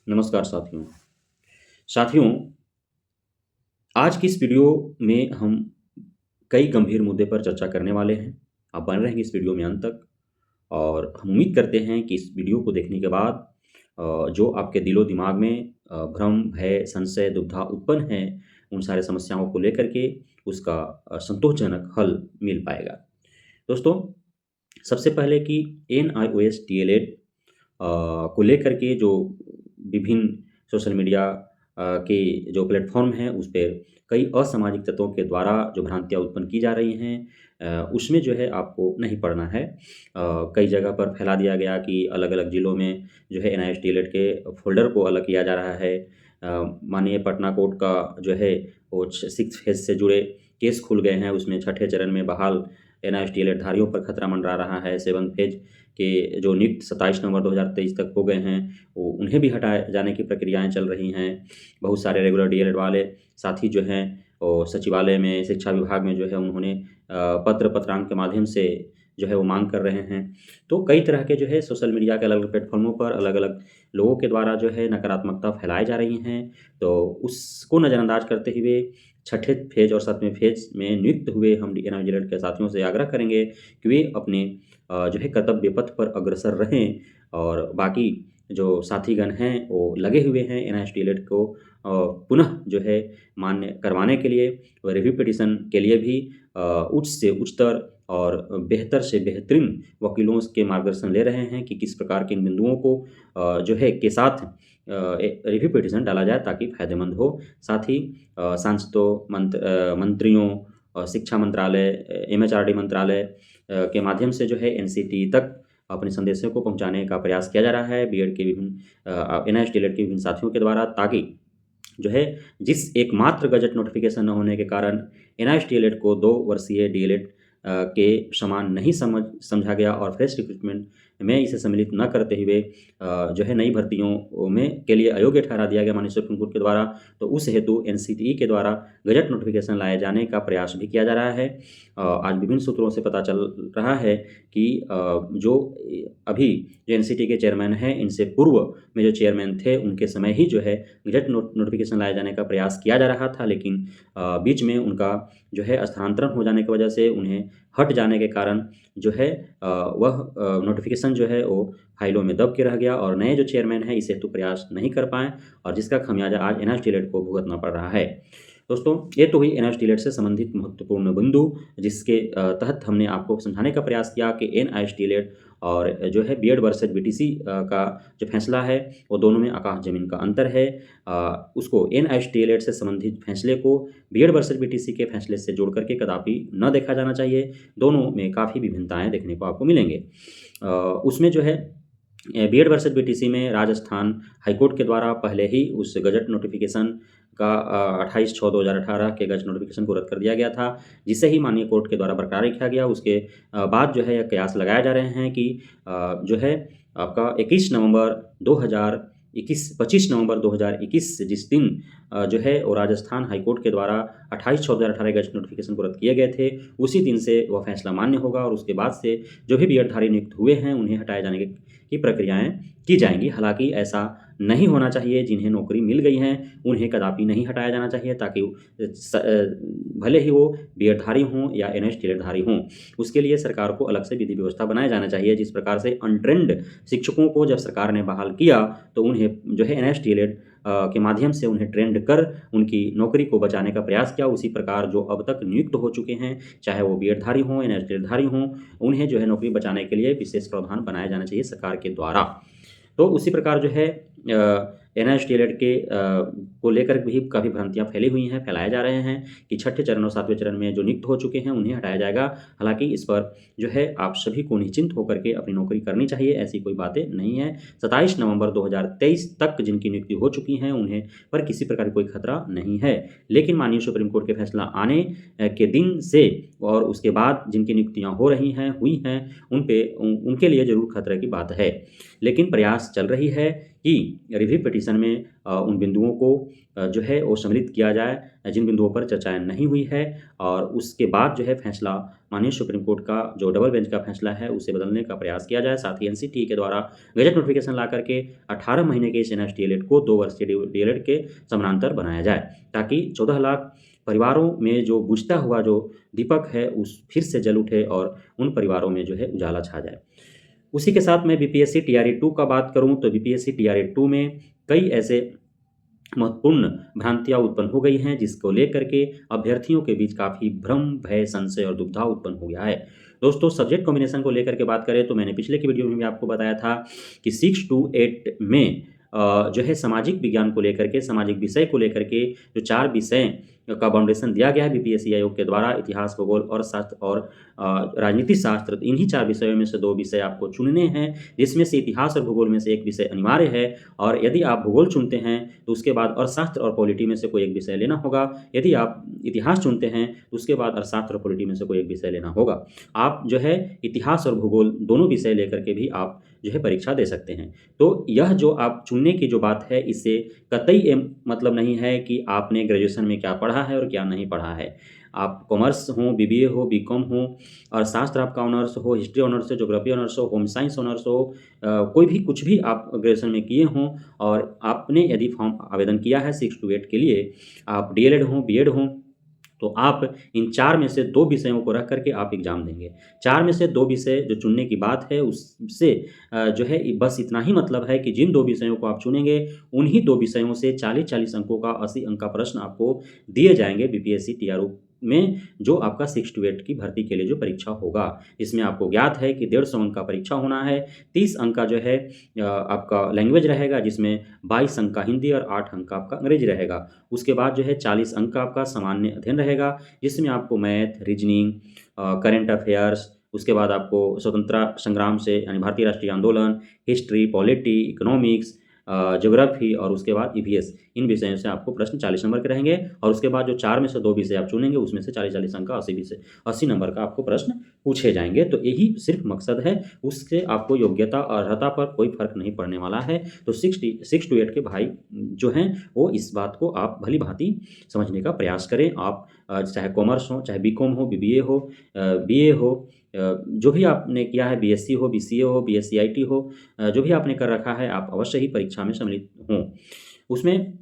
नमस्कार साथियों। साथियों, आज की इस वीडियो में हम कई गंभीर मुद्दे पर चर्चा करने वाले हैं। आप बने रहेंगे इस वीडियो में अंत तक और हम उम्मीद करते हैं कि इस वीडियो को देखने के बाद जो आपके दिलो-दिमाग में भ्रम, भय, संशय, दुविधा उत्पन्न है, उन सारी समस्याओं को लेकर के उसका संतोषजनक हल मिल पाएगा। दोस्तों, सबसे पहले कि एनआईओएस डीएलएड को लेकर के जो विभिन्न सोशल मीडिया के जो प्लेटफ़ॉर्म हैं, उस पे कई असामाजिक तत्वों के द्वारा जो भ्रांतियाँ उत्पन्न की जा रही हैं उसमें जो है आपको नहीं पड़ना है। कई जगह पर फैला दिया गया कि अलग-अलग ज़िलों में जो है एनआईएस डीएलएड के फ़ोल्डर को अलग किया जा रहा है। माननीय पटना कोर्ट का जो है वो 6th फ़ेज़ से जुड़े केस खुल गए हैं, उसमें छठे चरण में बहाल एनआईएस डीएलएड धारियों पर खतरा मंडरा रहा है। 7th फ़ेज़ के जो नियुक्त 27 नवंबर 2023 तक हो गए हैं, वो उन्हें भी हटाए जाने की प्रक्रियाएँ चल रही हैं। बहुत सारे रेगुलर डीएलएड वाले साथी जो हैं, वो सचिवालय में, शिक्षा विभाग में जो है उन्होंने पत्रांक के माध्यम से जो है वो माँग कर रहे हैं। तो कई तरह के जो है सोशल मीडिया के अलग-अलग प्लेटफ़ॉर्मों पर अलग-अलग लोगों के द्वारा जो है नकारात्मकता फैलाई जा रही हैं। तो उसको नज़रअंदाज करते हुए छठे फ़ेज़ और 7वें फ़ेज़ में नियुक्त हुए हम एनआईएस डीएलएड के साथियों से आग्रह करेंगे कि वे अपने जो है कर्तव्य पथ पर अग्रसर रहें और बाकी जो साथीगण हैं, वो लगे हुए हैं एनआईएस डीएलएड को पुनः जो है मान्य करवाने के लिए और रिव्यू पिटीशन के लिए भी उच्च से उच्चतर और बेहतर से बेहतरीन वकीलों के मार्गदर्शन ले रहे हैं कि किस प्रकार के इन बिंदुओं को जो है के साथ रिव्यू पिटीशन डाला जाए ताकि फ़ायदेमंद हो। साथ ही सांसदों, मंत्रियों शिक्षा मंत्रालय, एमएचआरडी मंत्रालय के माध्यम से जो है एनसीटी तक अपने संदेशों को पहुँचाने का प्रयास किया जा रहा है बीएड के विभिन्न एनआईएस डीएलएड के विभिन्न साथियों के द्वारा, ताकि जो है जिस एकमात्र गज़ट नोटिफ़िकेशन न होने के कारण एनआईएस डीएलएड को 2 वर्षीय डीएलएड के समान नहीं समझा गया और फ्रेश रिक्रूटमेंट में इसे सम्मिलित न करते हुए जो है नई भर्तियों में के लिए अयोग्य ठहरा दिया गया माननीय सुप्रीम कोर्ट के द्वारा। तो उस हेतु एनसीटीई के द्वारा गज़ट नोटिफ़िकेशन लाए जाने का प्रयास भी किया जा रहा है। आज विभिन्न सूत्रों से पता चल रहा है कि जो अभी जो एनसीटी के चेयरमैन हैं, इनसे पूर्व में जो चेयरमैन थे, उनके समय ही जो है गज़ट नोटिफ़िकेशन लाए जाने का प्रयास किया जा रहा था, लेकिन बीच में उनका जो है स्थानांतरण हो जाने की वजह से उन्हें हट जाने के कारण जो है वह नोटिफ़िकेशन जो है वो फाइलों में दब के रह गया और नए जो चेयरमैन हैं इस हेतु प्रयास नहीं कर पाए और जिसका खमियाजा आज एनआईएस डीएलएड को भुगतना पड़ रहा है। दोस्तों, ये तो हुई एनआईएस डीएलएड से संबंधित महत्वपूर्ण बिंदु, जिसके तहत हमने आपको समझाने का प्रयास किया कि एनआईएस डीएलएड और जो है बीएड वर्सेस बीटीसी का जो फैसला है, वो दोनों में आकाश-ज़मीन का अंतर है। उसको एनआईएस डीएलएड से संबंधित फैसले को बीएड वर्सेस बीटीसी के फैसले से जोड़ कर के कदापि न देखा जाना चाहिए। दोनों में काफ़ी विभिन्नताएँ देखने को आपको मिलेंगे। उसमें जो है बीएड वर्सेस बीटीसी में राजस्थान हाईकोर्ट के द्वारा पहले ही उस गज़ट नोटिफ़िकेशन का 28/6/2018 के गज़ट नोटिफ़िकेशन को रद्द कर दिया गया था, जिसे ही माननीय कोर्ट के द्वारा बरकरार रखा गया। उसके बाद जो है कयास लगाए जा रहे हैं कि जो है आपका 25 नवंबर 2021 जिस दिन जो है वो राजस्थान हाईकोर्ट के द्वारा 28/6/2018 गज़ट नोटिफ़िकेशन को रद्द किए गए थे, उसी दिन से वह फैसला मान्य होगा और उसके बाद से जो भी बीएडधारी नियुक्त हुए हैं, उन्हें हटाए जाने की प्रक्रियाएँ की जाएँगी। हालाँकि ऐसा नहीं होना चाहिए, जिन्हें नौकरी मिल गई हैं, उन्हें कदापि नहीं हटाया जाना चाहिए, ताकि भले ही वो बीएडधारी हों या एनआईएस डीएलएडधारी हों, उसके लिए सरकार को अलग से विधि व्यवस्था बनाया जाना चाहिए। जिस प्रकार से अनट्रेन्ड शिक्षकों को जब सरकार ने बहाल किया, तो उन्हें जो है एनआईएस डीएलएड के माध्यम से उन्हें ट्रेंड कर उनकी नौकरी को बचाने का प्रयास किया। उसी प्रकार जो अब तक नियुक्त हो चुके हैं, चाहे वो बीएडधारी हों, एनआईएस डीएलएडधारी हों, उन्हें जो है नौकरी बचाने के लिए विशेष प्रावधान बनाया जाना चाहिए सरकार के द्वारा। तो उसी प्रकार जो है एनआईएस डीएलएड के को लेकर भी काफ़ी भ्रांतियाँ फैली हुई हैं, फैलाए जा रहे हैं कि छठे चरण और 7वें चरण में जो नियुक्त हो चुके हैं, उन्हें हटाया जाएगा। हालाँकि इस पर जो है आप सभी को निश्चिंत होकर के अपनी नौकरी करनी चाहिए, ऐसी कोई बातें नहीं हैं। 27 नवंबर 2023 तक जिनकी नियुक्ति हो चुकी हैं, उन्हें पर किसी प्रकार की कोई खतरा नहीं है। लेकिन माननीय सुप्रीम कोर्ट के फैसला आने के दिन से और उसके बाद जिनकी नियुक्तियाँ हो रही हैं, हुई हैं, उनके लिए ज़रूर खतरे की बात है। लेकिन प्रयास चल रही है कि रिव्यू पिटीशन में उन बिंदुओं को जो है वो सम्मिलित किया जाए जिन बिंदुओं पर चर्चाएँ नहीं हुई है, और उसके बाद जो है फैसला माननीय सुप्रीम कोर्ट का जो डबल बेंच का फैसला है उसे बदलने का प्रयास किया जाए। साथ ही एनसीटीई के द्वारा गजट नोटिफिकेशन ला करके 18 महीने के इस एनएस डीएलएड को 2 वर्षीय डीएलएड के समानांतर बनाया जाए, ताकि 14 लाख परिवारों में जो बुझता हुआ जो दीपक है उस फिर से जल उठे और उन परिवारों में जो है उजाला छा जाए। उसी के साथ मैं बीपीएससी टीआरई 2 का बात करूं तो बीपीएससी टीआरई 2 में कई ऐसे महत्वपूर्ण भ्रांतियां उत्पन्न हो गई हैं जिसको लेकर के अभ्यर्थियों के बीच काफ़ी भ्रम, भय, संशय और दुविधा उत्पन्न हो गया है। दोस्तों, सब्जेक्ट कॉम्बिनेशन को लेकर के बात करें तो मैंने पिछले की वीडियो में भी आपको बताया था कि 6 to 8 में जो है सामाजिक विज्ञान को लेकर के, सामाजिक विषय को लेकर के जो 4 विषय का बाउंडेशन दिया गया है बीपीएससी आयोग के द्वारा, इतिहास, भूगोल और शास्त्र और राजनीति शास्त्र, इन्हीं 4 विषयों में से 2 विषय आपको चुनने हैं, जिसमें से इतिहास और भूगोल में से एक विषय अनिवार्य है। और यदि आप भूगोल चुनते हैं तो उसके बाद अर्थशास्त्र और पॉलिटी में से कोई एक विषय लेना होगा। यदि आप इतिहास चुनते हैं तो उसके बाद अर्थशास्त्र और पॉलिटी में से कोई एक विषय लेना होगा। आप जो है इतिहास और भूगोल दोनों विषय लेकर के भी आप जो है परीक्षा दे सकते हैं। तो यह जो आप चुनने की जो बात है, इससे कतई ये मतलब नहीं है कि आपने ग्रेजुएशन में क्या पढ़ा है और क्या नहीं पढ़ा है। आप कॉमर्स हो, बीबीए हो, बीकॉम हो, और शास्त्र आपका ऑनर्स हो, हिस्ट्री ऑनर्स हो, ज्योग्राफी ऑनर्स हो, होम साइंस ऑनर्स हो, कोई भी कुछ भी आप ग्रेजुएशन में किए हों और आपने यदि फॉर्म आवेदन किया है 6 to 8 के लिए, आप डीएलएड हो, बीएड हो, तो आप इन 4 में से 2 विषयों को रख करके आप एग्ज़ाम देंगे। 4 में से 2 विषय जो चुनने की बात है उससे जो है बस इतना ही मतलब है कि जिन 2 विषयों को आप चुनेंगे उन्हीं 2 विषयों से 40-40 अंकों का 80 अंक का प्रश्न आपको दिए जाएँगे बीपीएससी टीआरओ में, जो आपका 6 to 8 की भर्ती के लिए जो परीक्षा होगा। इसमें आपको ज्ञात है कि 150 अंक का परीक्षा होना है, 30 अंक का जो है आपका लैंग्वेज रहेगा, जिसमें 22 अंक का हिंदी और 8 अंक का आपका अंग्रेजी रहेगा। उसके बाद जो है 40 अंक का आपका सामान्य अध्ययन रहेगा, जिसमें आपको मैथ, रीजनिंग, करंट अफेयर्स, उसके बाद आपको स्वतंत्रता संग्राम से यानी भारतीय राष्ट्रीय आंदोलन, हिस्ट्री, पॉलिटी, इकोनॉमिक्स, ज्योग्राफी और उसके बाद ईवीएस, इन विषयों से आपको प्रश्न 40 नंबर के रहेंगे। और उसके बाद जो 4 में से 2 विषय आप चुनेंगे उसमें से 40-40 अंक का 80 नंबर का आपको प्रश्न पूछे जाएंगे। तो यही सिर्फ मकसद है, उससे आपको योग्यता और अर्हता पर कोई फर्क नहीं पड़ने वाला है। तो 6 to 8 के भाई जो हैं वो इस बात को आप भली भांति समझने का प्रयास करें। आप चाहे कॉमर्स हो, चाहे बीकॉम हो, बीबीए हो, बीए हो, जो भी आपने किया है, बीएससी हो, बीसीए हो, बीएससी आईटी हो, जो भी आपने कर रखा है, आप अवश्य ही परीक्षा में सम्मिलित हों। उसमें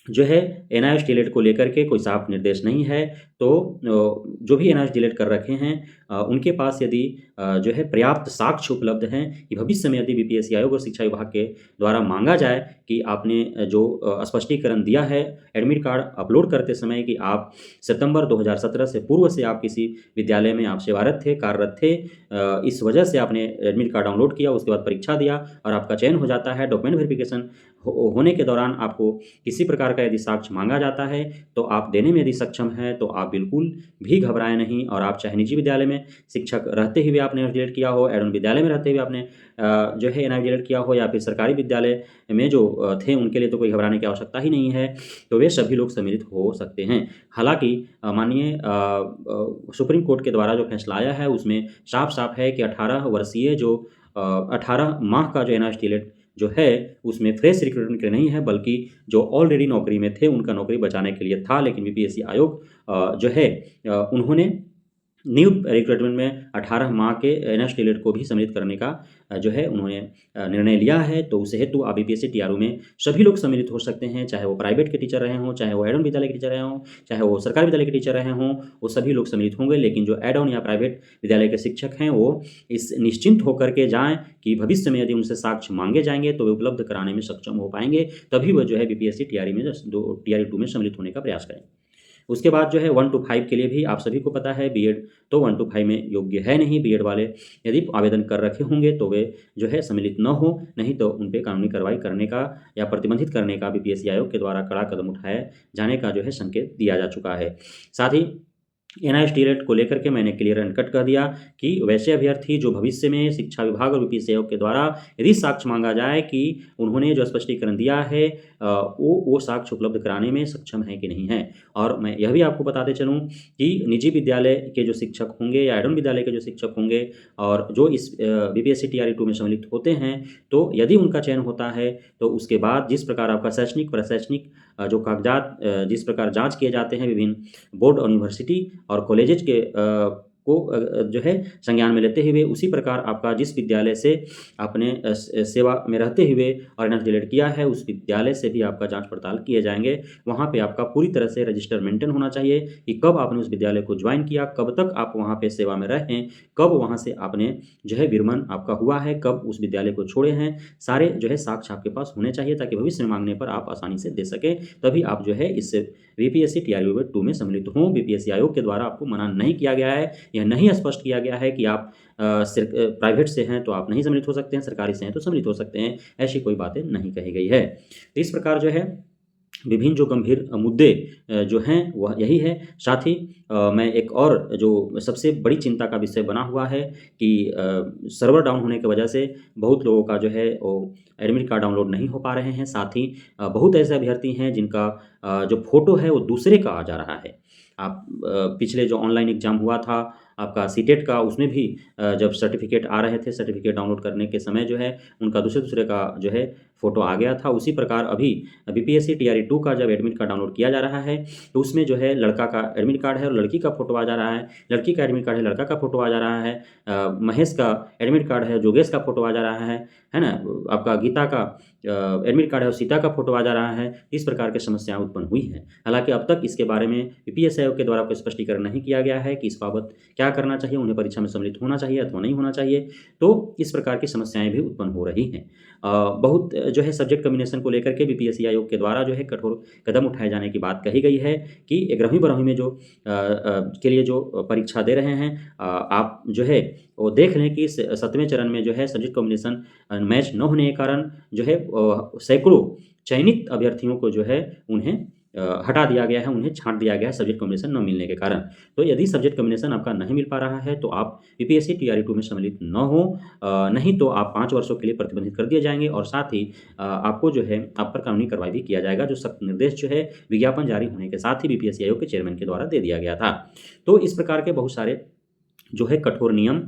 जो है एनआईएस डीएलएड को लेकर के कोई साफ निर्देश नहीं है। तो जो भी एनआईएस डीएलएड कर रखे हैं उनके पास यदि जो है पर्याप्त साक्ष्य उपलब्ध हैं कि भविष्य में यदि बीपीएससी आयोग और शिक्षा विभाग के द्वारा मांगा जाए कि आपने जो स्पष्टीकरण दिया है एडमिट कार्ड अपलोड करते समय कि आप सितंबर 2017 से पूर्व से आप किसी विद्यालय में आप सेवारत थे, कार्यरत थे, इस वजह से आपने एडमिट कार्ड डाउनलोड किया, उसके बाद परीक्षा दिया और आपका चयन हो जाता है। डॉक्यूमेंट वेरिफिकेशन होने के दौरान आपको किसी प्रकार का यदि साक्ष्य मांगा जाता है तो आप देने में यदि सक्षम हैं तो आप बिल्कुल भी घबराएं नहीं। और आप चाहे निजी विद्यालय में शिक्षक रहते हुए आपने एनआईएस किया हो, एडमिट विद्यालय में रहते हुए आपने जो है एनआईएस किया हो, या फिर सरकारी विद्यालय में जो थे उनके लिए तो कोई घबराने की आवश्यकता ही नहीं है। तो वे सभी लोग सम्मिलित हो सकते हैं। हालांकि माननीय सुप्रीम कोर्ट के द्वारा जो फैसला आया है उसमें साफ साफ है कि 18 वर्षीय जो 18 माह का जो एनआईएस जो है उसमें फ्रेश रिक्रूटमेंट के लिए नहीं है, बल्कि जो ऑलरेडी नौकरी में थे उनका नौकरी बचाने के लिए था। लेकिन बीपीएससी आयोग जो है उन्होंने न्यू रिक्रूटमेंट में 18 माह के एनएस डीएलएड को भी सम्मिलित करने का जो है उन्होंने निर्णय लिया है। तो उस हेतु बीपीएससी टीआरओ में सभी लोग सम्मिलित हो सकते हैं, चाहे वो प्राइवेट के टीचर रहे हों, चाहे वो एड ऑन विद्यालय के टीचर रहे हों, चाहे वो सरकारी विद्यालय के टीचर रहे हों, वो सभी लोग सम्मिलित होंगे। लेकिन जो एड ऑन या प्राइवेट विद्यालय के शिक्षक हैं वो इस निश्चिंत होकर के जाएँ कि भविष्य में यदि उनसे साक्ष्य मांगे जाएंगे तो वे उपलब्ध कराने में सक्षम हो पाएंगे, तभी वह जो है बीपीएससी टीआरई 2 में सम्मिलित होने का प्रयास करें। उसके बाद जो है 1 to 5 के लिए भी आप सभी को पता है बीएड तो 1 to 5 में योग्य है नहीं। बीएड वाले यदि आवेदन कर रखे होंगे तो वे जो है सम्मिलित न हो, नहीं तो उन पर कानूनी कार्रवाई करने का या प्रतिबंधित करने का बीपीएससी आयोग के द्वारा कड़ा कदम उठाए जाने का जो है संकेत दिया जा चुका है। साथ ही एनआईएस टीएलएड को लेकर के मैंने क्लियर एंड कट कर दिया कि वैसे अभ्यर्थी जो भविष्य में शिक्षा विभाग और यूपीएससी आयोग के द्वारा यदि साक्ष्य मांगा जाए कि उन्होंने जो स्पष्टीकरण दिया है वो साक्ष्य उपलब्ध कराने में सक्षम है कि नहीं है। और मैं यह भी आपको बताते चलूँ कि निजी विद्यालय के जो शिक्षक होंगे या एडम विद्यालय के जो शिक्षक होंगे और जो इस बीपीएससी टीआरई 2 में सम्मिलित होते हैं, तो यदि उनका चयन होता है तो उसके बाद जिस प्रकार आपका शैक्षणिक प्रशैक्षणिक जो कागजात जिस प्रकार जांच किए जाते हैं विभिन्न बोर्ड और यूनिवर्सिटी और कॉलेजेस के को जो है संज्ञान में लेते हुए, उसी प्रकार आपका जिस विद्यालय से आपने सेवा में रहते हुए और एनआईएस टीएलएड किया है उस विद्यालय से भी आपका जांच पड़ताल किए जाएंगे। वहाँ पे आपका पूरी तरह से रजिस्टर मेंटेन होना चाहिए कि कब आपने उस विद्यालय को ज्वाइन किया, कब तक आप वहाँ पे सेवा में रहे, कब वहाँ से आपने जो है विरमण आपका हुआ है, कब उस विद्यालय को छोड़े हैं। सारे जो है साक्ष्य आपके पास होने चाहिए ताकि भविष्य में मांगने पर आप आसानी से दे सकें। तभी आप जो है इस बीपीएससी टीआरई 2 में सम्मिलित हों। बीपीएससी आयोग के द्वारा आपको मना नहीं किया गया है, यह नहीं स्पष्ट किया गया है कि आप प्राइवेट से हैं तो आप नहीं सम्मिलित हो सकते हैं, सरकारी से हैं तो सम्मिलित हो सकते हैं, ऐसी कोई बातें नहीं कही गई है। तो इस प्रकार जो है विभिन्न जो गंभीर मुद्दे जो हैं वह यही है। साथ ही मैं एक और जो सबसे बड़ी चिंता का विषय बना हुआ है कि सर्वर डाउन होने की वजह से बहुत लोगों का जो है वो एडमिट कार्ड डाउनलोड नहीं हो पा रहे हैं। साथ ही बहुत ऐसे अभ्यर्थी हैं जिनका जो फ़ोटो है वो दूसरे का आ जा रहा है। आप पिछले जो ऑनलाइन एग्ज़ाम हुआ था आपका सीटेट का, उसमें भी जब सर्टिफिकेट आ रहे थे, सर्टिफिकेट डाउनलोड करने के समय जो है उनका दूसरे का जो है फ़ोटो आ गया था। उसी प्रकार अभी बीपीएससी टीआरई 2 का जब एडमिट कार्ड डाउनलोड किया जा रहा है तो उसमें जो है लड़का का एडमिट कार्ड है और लड़की का फ़ोटो आ जा रहा है, लड़की का एडमिट कार्ड है लड़का का फ़ोटो आ जा रहा है, महेश का एडमिट कार्ड है योगेश का फ़ोटो आ जा रहा है ना, आपका गीता का एडमिट कार्ड है और सीता का फ़ोटो आ जा रहा है। इस प्रकार की समस्याएं उत्पन्न हुई हैं। हालांकि अब तक इसके बारे में बीपीएससी आयोग के द्वारा कोई स्पष्टीकरण नहीं किया गया है कि इस बाबत क्या करना चाहिए, उन्हें परीक्षा में सम्मिलित होना चाहिए अथवा नहीं होना चाहिए। तो इस प्रकार की समस्याएं भी उत्पन्न हो रही हैं। बहुत जो है सब्जेक्ट कम्बिनेशन को लेकर के बीपीएससी आयोग के द्वारा जो है कठोर कदम उठाए जाने की बात कही गई है कि 11वीं-12वीं में जो के लिए जो परीक्षा दे रहे हैं, आप जो है वो देख लें कि 7वें चरण में जो है सब्जेक्ट कॉम्बिनेशन मैच न होने के कारण जो है सैकड़ों चयनित अभ्यर्थियों को जो है उन्हें हटा दिया गया है, उन्हें छाँट दिया गया है सब्जेक्ट कॉम्बिनेशन न मिलने के कारण। तो यदि सब्जेक्ट कॉम्बिनेशन आपका नहीं मिल पा रहा है तो आप बीपीएससी टीआरई 2 में सम्मिलित न हो, नहीं तो आप 5 वर्षों के लिए प्रतिबंधित कर दिए जाएंगे और साथ ही आपको जो है आप पर कानूनी कार्रवाई भी किया जाएगा, जो सख्त निर्देश जो है विज्ञापन जारी होने के साथ ही बीपीएससी आयोग के चेयरमैन के द्वारा दे दिया गया था। तो इस प्रकार के बहुत सारे जो है कठोर नियम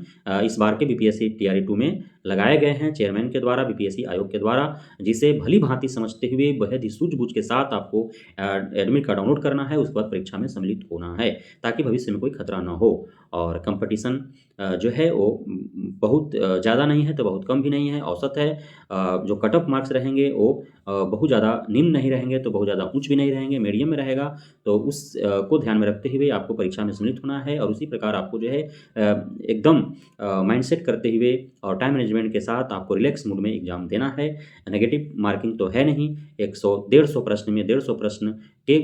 इस बार के बीपीएससी टीआरई 2 में लगाए गए हैं चेयरमैन के द्वारा, बीपीएससी आयोग के द्वारा, जिसे भली भांति समझते हुए बेहद ही सूझबूझ के साथ आपको एडमिट कार्ड डाउनलोड करना है, उसके बाद परीक्षा में सम्मिलित होना है ताकि भविष्य में कोई खतरा न हो। और कंपटीशन जो है वो बहुत ज़्यादा नहीं है तो बहुत कम भी नहीं है, औसत है। जो कट ऑफ मार्क्स रहेंगे वो बहुत ज़्यादा निम्न नहीं रहेंगे तो बहुत ज़्यादा उच्च भी नहीं रहेंगे, मीडियम में रहेगा। तो उस को ध्यान में रखते हुए आपको परीक्षा में सम्मिलित होना है और उसी प्रकार आपको जो है एकदम माइंडसेट करते हुए और टाइम मैनेजमेंट के साथ आपको रिलैक्स मूड में एग्ज़ाम देना है। नेगेटिव मार्किंग तो है नहीं, 100-150 प्रश्न में 150 प्रश्न के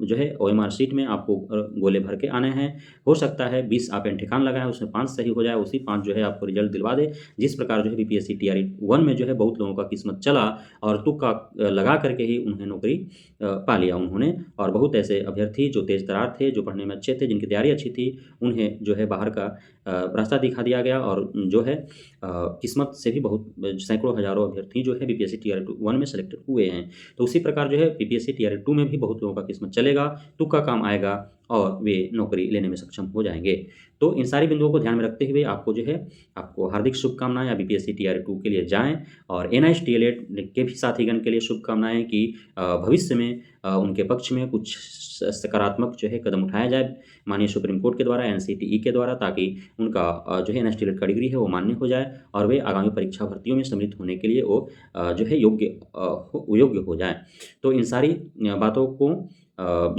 जो है ओएमआर शीट में आपको गोले भर के आने हैं। हो सकता है 20 आप ठिकान लगाएं, उसमें 5 सही हो जाए, उसी 5 जो है आपको रिजल्ट दिलवा दे। जिस प्रकार जो है बीपीएससी टीआरई 1 में जो है बहुत लोगों का किस्मत चला और तुक्का लगा करके ही उन्हें नौकरी पा लिया उन्होंने। और बहुत ऐसे अभ्यर्थी जो तेज तरार थे, जो पढ़ने में अच्छे थे, जिनकी तैयारी अच्छी थी, उन्हें जो है बाहर का रास्ता दिखा दिया गया और जो है किस्मत से भी बहुत सैकड़ों हज़ारों अभ्यर्थी जो है बीपीएससी टीआरई 1 में सेलेक्टेड हुए हैं। तो उसी प्रकार जो है बीपीएससी टीआरई 2 में भी बहुत लोगों का किस्मत चलेगा, तुक्का काम आएगा और वे नौकरी लेने में सक्षम हो जाएंगे। तो इन सारी बिंदुओं को ध्यान में रखते हुए आपको जो है आपको हार्दिक शुभकामनाएं। या बीपीएससी टीआरई 2 के लिए जाएं और एनआईएस टीएलएड के भी साथीगण के लिए शुभकामनाएं कि भविष्य में उनके पक्ष में कुछ सकारात्मक जो है कदम उठाया जाए माननीय सुप्रीम कोर्ट के द्वारा, एनसीटीई के द्वारा, ताकि उनका जो है एनआईएस टीएलएड का डिग्री है वो मान्य हो जाए और वे आगामी परीक्षा भर्तियों में सम्मिलित होने के लिए वो जो है योग्य हो जाए। तो इन सारी बातों को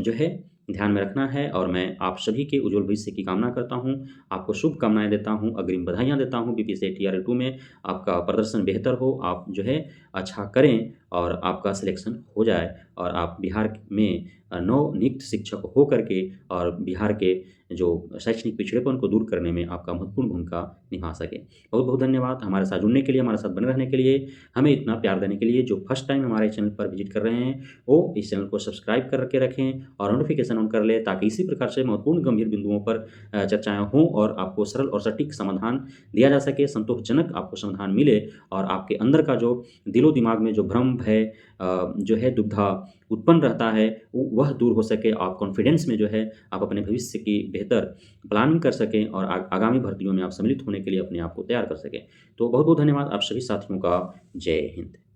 जो है ध्यान में रखना है और मैं आप सभी के उज्जवल भविष्य की कामना करता हूं, आपको शुभकामनाएं देता हूं, अग्रिम बधाइयां देता हूं। बीपीएससी टीआरई 2 में आपका प्रदर्शन बेहतर हो, आप जो है अच्छा करें और आपका सिलेक्शन हो जाए और आप बिहार में नवनियुक्त शिक्षक हो करके और बिहार के जो शैक्षणिक पिछड़ेपन को दूर करने में आपका महत्वपूर्ण भूमिका निभा सकें। बहुत-बहुत धन्यवाद हमारे साथ जुड़ने के लिए, हमारे साथ बने रहने के लिए, हमें इतना प्यार देने के लिए। जो फर्स्ट टाइम हमारे चैनल पर विज़िट कर रहे हैं, वो इस चैनल को सब्सक्राइब करके रखें और नोटिफ़िकेशन ऑन कर लें ताकि इसी प्रकार से महत्वपूर्ण गंभीर बिंदुओं पर चर्चाएँ हों और आपको सरल और सटीक समाधान दिया जा सके, संतोषजनक आपको समाधान मिले और आपके अंदर का जो दिलो-दिमाग में जो भ्रम, भय जो है दुविधा उत्पन्न रहता है, वह दूर हो सके। आप कॉन्फिडेंस में जो है आप अपने भविष्य की बेहतर प्लानिंग कर सकें और आगामी भर्तियों में आप सम्मिलित होने के लिए अपने आप को तैयार कर सकें। तो बहुत-बहुत धन्यवाद आप सभी साथियों का। जय हिंद।